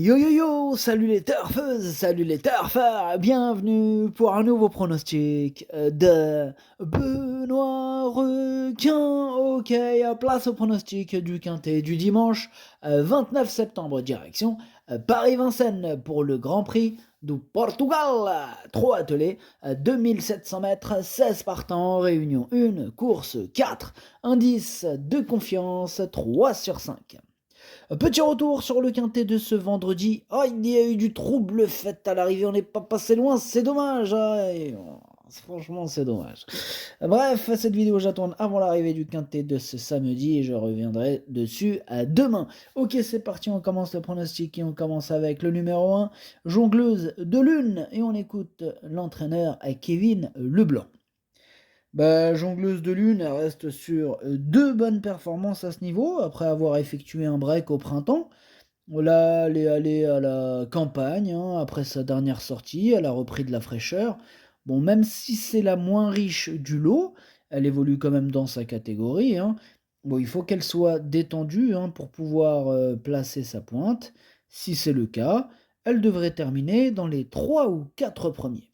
Yo yo yo, salut les turfeuses, salut les turfeurs, bienvenue pour un nouveau pronostic de Benoît Requin. Ok, place au pronostic du quintet du dimanche 29 septembre, direction Paris-Vincennes pour le Grand Prix du Portugal. 3 attelés, 2700 mètres, 16 partants, réunion 1, course 4, indice de confiance 3 sur 5. Petit retour sur le quintet de ce vendredi. Oh, il y a eu du trouble fait à l'arrivée, on n'est pas passé loin, c'est dommage. Franchement, c'est dommage. Bref, cette vidéo, j'attends avant l'arrivée du quintet de ce samedi et je reviendrai dessus demain. Ok, c'est parti, on commence le pronostic et on commence avec le numéro 1, jongleuse de lune. Et on écoute l'entraîneur Kevin Leblanc. Jongleuse de lune, elle reste sur 2 bonnes performances à ce niveau, après avoir effectué un break au printemps. Là, elle est allée à la campagne, hein, après sa dernière sortie, elle a repris de la fraîcheur. Bon, même si c'est la moins riche du lot, elle évolue quand même dans sa catégorie, hein. Bon, il faut qu'elle soit détendue, hein, pour pouvoir placer sa pointe. Si c'est le cas, elle devrait terminer dans les 3 ou 4 premiers.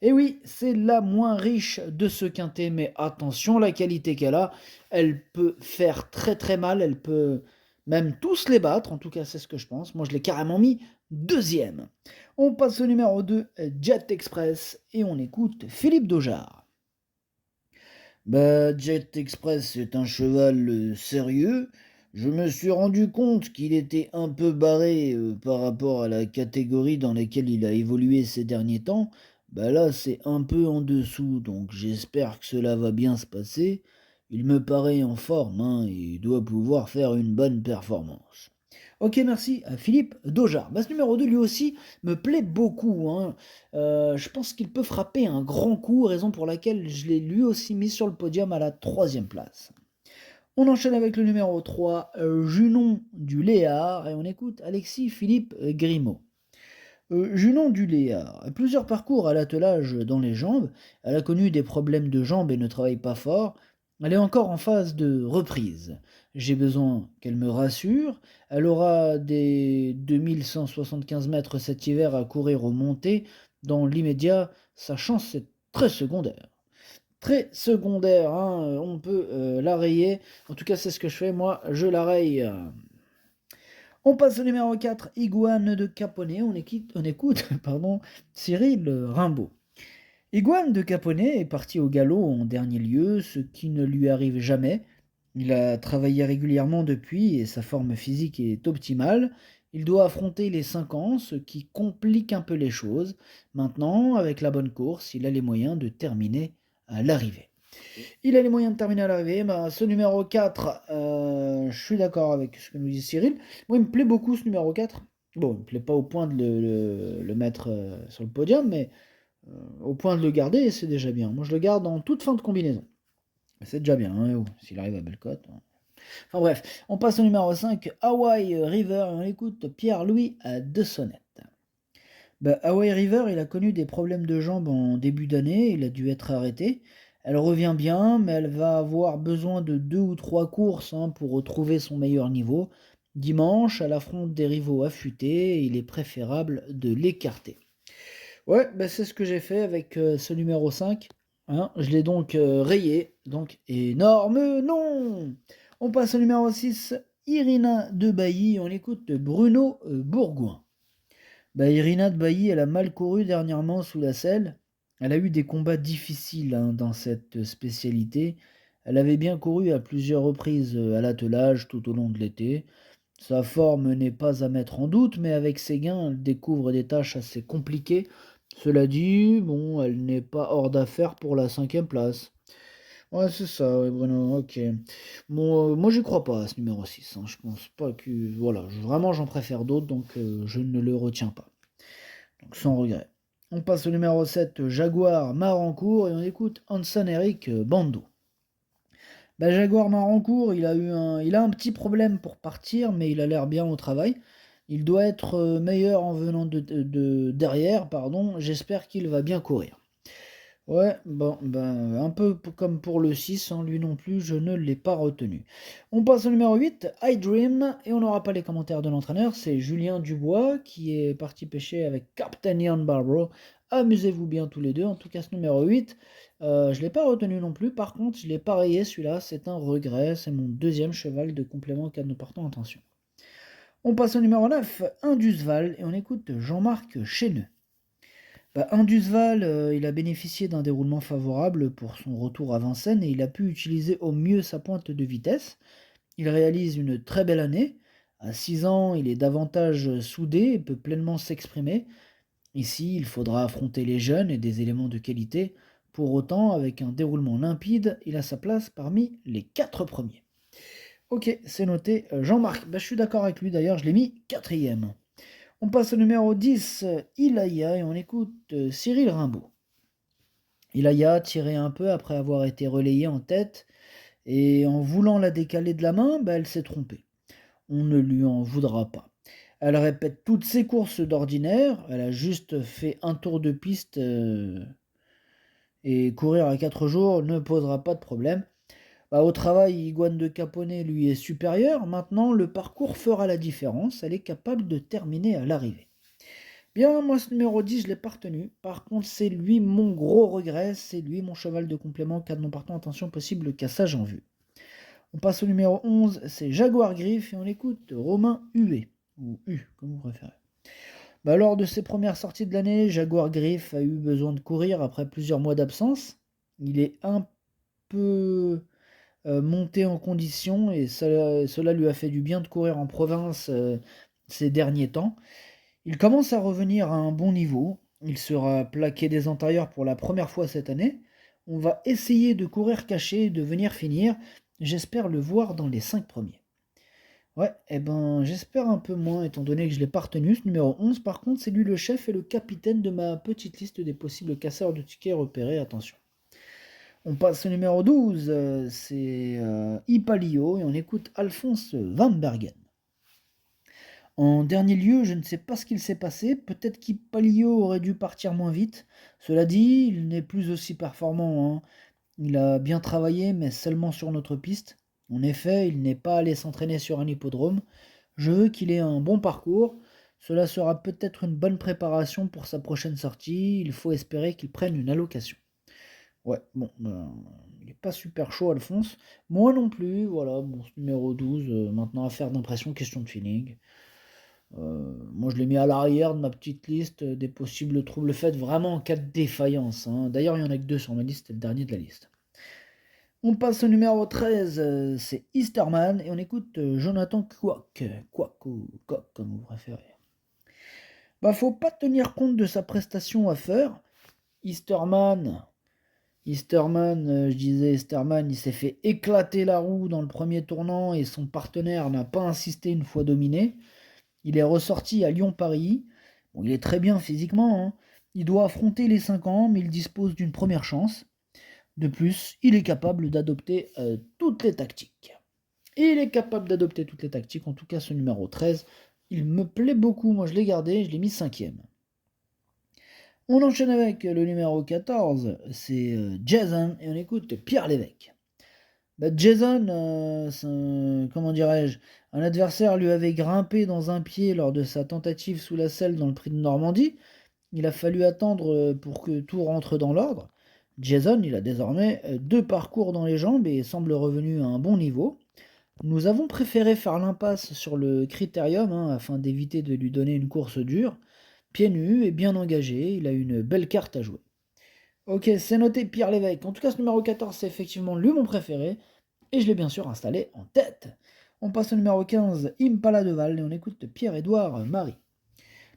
Et oui, c'est la moins riche de ce quintet, mais attention, la qualité qu'elle a, elle peut faire très très mal, elle peut même tous les battre, en tout cas c'est ce que je pense. Moi je l'ai carrément mis deuxième. On passe au numéro 2, Jet Express, et on écoute Philippe Daujar. Jet Express c'est un cheval sérieux. Je me suis rendu compte qu'il était un peu barré par rapport à la catégorie dans laquelle il a évolué ces derniers temps. Là, c'est un peu en dessous, donc j'espère que cela va bien se passer. Il me paraît en forme, hein, et il doit pouvoir faire une bonne performance. Ok, merci à Philippe Daujar. Ce numéro 2, lui aussi, me plaît beaucoup, hein. Je pense qu'il peut frapper un grand coup, raison pour laquelle je l'ai lui aussi mis sur le podium à la 3e place. On enchaîne avec le numéro 3, Junon du Léard, et on écoute Alexis Philippe Grimaud. Junon du Léard a plusieurs parcours à l'attelage dans les jambes, elle a connu des problèmes de jambes et ne travaille pas fort, elle est encore en phase de reprise. J'ai besoin qu'elle me rassure, elle aura des 2175 mètres cet hiver à courir aux montées, dans l'immédiat, sa chance est très secondaire. Très secondaire, hein, on peut la rayer, en tout cas c'est ce que je fais, moi je la raye. On passe au numéro 4, Iguane de Caponnet. On écoute pardon, Cyril Rimbaud. Iguane de Caponnet est parti au galop en dernier lieu, ce qui ne lui arrive jamais. Il a travaillé régulièrement depuis et sa forme physique est optimale. Il doit affronter les 5 ans, ce qui complique un peu les choses. Maintenant, avec la bonne course, il a les moyens de terminer à l'arrivée. Il a les moyens de terminer à l'arrivée. Ce numéro 4, je suis d'accord avec ce que nous dit Cyril. Moi, il me plaît beaucoup ce numéro 4. Bon, il me plaît pas au point de le mettre sur le podium, mais au point de le garder, c'est déjà bien. Moi, je le garde en toute fin de combinaison. C'est déjà bien, hein, s'il arrive à belle cote, hein. Enfin bref, on passe au numéro 5, Hawaii River, et on écoute Pierre-Louis de Sonnette. Hawaii River, il a connu des problèmes de jambes en début d'année, il a dû être arrêté. Elle revient bien, mais elle va avoir besoin de 2 ou 3 courses, hein, pour retrouver son meilleur niveau. Dimanche, elle affronte des rivaux affûtés et il est préférable de l'écarter. Ouais, c'est ce que j'ai fait avec ce numéro 5, hein. Je l'ai donc rayé, donc énorme non. On passe au numéro 6, Irina de Bailly, on écoute Bruno Bourgoin. Irina de Bailly, elle a mal couru dernièrement sous la selle. Elle a eu des combats difficiles, hein, dans cette spécialité. Elle avait bien couru à plusieurs reprises à l'attelage tout au long de l'été. Sa forme n'est pas à mettre en doute, mais avec ses gains, elle découvre des tâches assez compliquées. Cela dit, bon, elle n'est pas hors d'affaire pour la 5e place. Ouais, c'est ça, ouais, Bruno, ok. Bon, moi, j'y crois pas à ce numéro 6, hein. Je pense pas que... Voilà, vraiment, j'en préfère d'autres, donc je ne le retiens pas. Donc sans regret. On passe au numéro 7, Jaguar Marancourt, et on écoute Hanson Eric Bando. Jaguar Marancourt, il a un petit problème pour partir, mais il a l'air bien au travail. Il doit être meilleur en venant de derrière, pardon. J'espère qu'il va bien courir. Ouais, bon, ben, un peu comme pour le 6, hein, lui non plus, je ne l'ai pas retenu. On passe au numéro 8, I Dream, et on n'aura pas les commentaires de l'entraîneur, c'est Julien Dubois qui est parti pêcher avec Captain Ian Barbaro. Amusez-vous bien tous les deux, en tout cas ce numéro 8, je ne l'ai pas retenu non plus, par contre je l'ai pas rayé celui-là, c'est un regret, c'est mon deuxième cheval de complément qu'à nous portons attention. On passe au numéro 9, Indusval, et on écoute Jean-Marc Chesneux. Bah, Indusval, il a bénéficié d'un déroulement favorable pour son retour à Vincennes et il a pu utiliser au mieux sa pointe de vitesse. Il réalise une très belle année. À 6 ans, il est davantage soudé et peut pleinement s'exprimer. Ici, il faudra affronter les jeunes et des éléments de qualité. Pour autant, avec un déroulement limpide, il a sa place parmi les 4 premiers. Ok, c'est noté. Jean-Marc, bah, je suis d'accord avec lui d'ailleurs, je l'ai mis quatrième. On passe au numéro 10, Ilaya, et on écoute Cyril Rimbaud. Ilaya tirait un peu après avoir été relayée en tête, et en voulant la décaler de la main, bah, elle s'est trompée. On ne lui en voudra pas. Elle répète toutes ses courses d'ordinaire, elle a juste fait un tour de piste et courir à 4 jours ne posera pas de problème. Bah, au travail, Iguane de Caponnet lui est supérieur, maintenant le parcours fera la différence, elle est capable de terminer à l'arrivée. Bien, moi, ce numéro 10, je l'ai pas retenu. Par contre, c'est lui mon gros regret. C'est lui mon cheval de complément. Cas de non partant, attention, possible cassage en vue. On passe au numéro 11, c'est Jaguar Griff. Et on écoute Romain Huet. Ou U, comme vous préférez. Bah, lors de ses premières sorties de l'année, Jaguar Griff a eu besoin de courir après plusieurs mois d'absence. Il est un peu monté en condition et cela lui a fait du bien de courir en province ces derniers temps. Il commence à revenir à un bon niveau. Il sera plaqué des antérieurs pour la première fois cette année. On va essayer de courir caché et de venir finir. J'espère le voir dans les 5 premiers. Ouais, j'espère un peu moins, étant donné que je l'ai pas retenu. Ce numéro 11, par contre, c'est lui le chef et le capitaine de ma petite liste des possibles casseurs de tickets repérés. Attention. On passe au numéro 12, c'est Ipalio, et on écoute Alphonse Van Bergen. En dernier lieu, je ne sais pas ce qu'il s'est passé, peut-être qu'Ipalio aurait dû partir moins vite. Cela dit, il n'est plus aussi performant, hein. Il a bien travaillé, mais seulement sur notre piste. En effet, il n'est pas allé s'entraîner sur un hippodrome. Je veux qu'il ait un bon parcours. Cela sera peut-être une bonne préparation pour sa prochaine sortie. Il faut espérer qu'il prenne une allocation. Ouais, bon, il n'est pas super chaud, Alphonse. Moi non plus, voilà, bon, ce numéro 12, maintenant affaire d'impression, question de feeling. Moi, je l'ai mis à l'arrière de ma petite liste des possibles troubles faits, vraiment en cas de défaillance, hein. D'ailleurs, il n'y en a que deux sur ma liste, c'est le dernier de la liste. On passe au numéro 13, c'est Easterman, et on écoute Jonathan Quack, Quack ou Coq, comme vous préférez. Bah, faut pas tenir compte de sa prestation à faire. Easterman, je disais Easterman, il s'est fait éclater la roue dans le premier tournant et son partenaire n'a pas insisté une fois dominé. Il est ressorti à Lyon-Paris. Bon, il est très bien physiquement, hein. Il doit affronter les 5 ans, mais il dispose d'une première chance. De plus, il est capable d'adopter toutes les tactiques. Il est capable d'adopter toutes les tactiques, en tout cas ce numéro 13. Il me plaît beaucoup, moi je l'ai gardé, je l'ai mis cinquième. On enchaîne avec le numéro 14, c'est Jason, et on écoute Pierre Lévesque. Bah, Jason, comment dirais-je, un adversaire lui avait grimpé dans un pied lors de sa tentative sous la selle dans le prix de Normandie. Il a fallu attendre pour que tout rentre dans l'ordre. Jason, il a désormais 2 parcours dans les jambes et semble revenu à un bon niveau. Nous avons préféré faire l'impasse sur le critérium, hein, afin d'éviter de lui donner une course dure. Pieds nus et bien engagé, il a une belle carte à jouer. Ok, c'est noté Pierre Lévesque. En tout cas, ce numéro 14, c'est effectivement lui mon préféré. Et je l'ai bien sûr installé en tête. On passe au numéro 15, Impala de Val, et on écoute Pierre-Édouard Marie.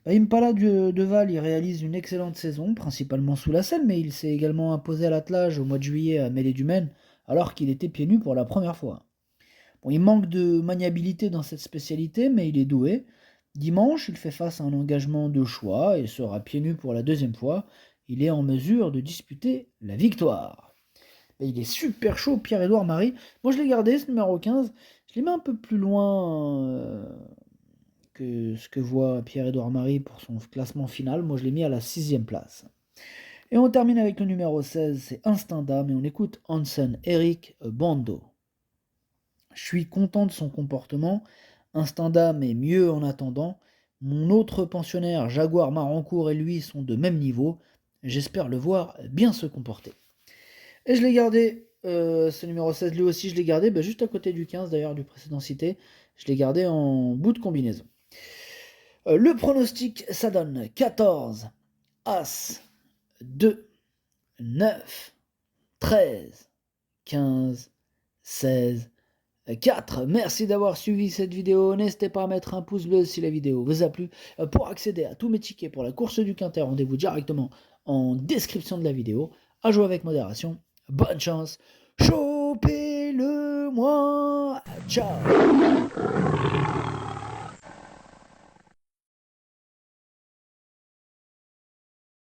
Impala de Val, il réalise une excellente saison, principalement sous la selle, mais il s'est également imposé à l'attelage au mois de juillet à Mêlée du Maine, alors qu'il était pieds nus pour la première fois. Bon, il manque de maniabilité dans cette spécialité, mais il est doué. Dimanche, il fait face à un engagement de choix et sera pieds nus pour la deuxième fois. Il est en mesure de disputer la victoire. Et il est super chaud, Pierre-Édouard Marie. Moi, je l'ai gardé, ce numéro 15. Je l'ai mis un peu plus loin que ce que voit Pierre-Édouard Marie pour son classement final. Moi, je l'ai mis à la 6e place. Et on termine avec le numéro 16, c'est Instinct d'âme, et on écoute Hansen Eric Bando. Je suis content de son comportement, Instinct d'âme est mieux en attendant, mon autre pensionnaire Jaguar Marancourt et lui sont de même niveau, j'espère le voir bien se comporter. Et je l'ai gardé, ce numéro 16 lui aussi je l'ai gardé, juste à côté du 15 d'ailleurs du précédent cité, je l'ai gardé en bout de combinaison. Le pronostic ça donne 14, As, 2, 9, 13, 15, 16, 4. Merci d'avoir suivi cette vidéo. N'hésitez pas à mettre un pouce bleu si la vidéo vous a plu. Pour accéder à tous mes tickets pour la course du Quintet, rendez-vous directement en description de la vidéo. À jouer avec modération. Bonne chance. Chopez-le moi. Ciao.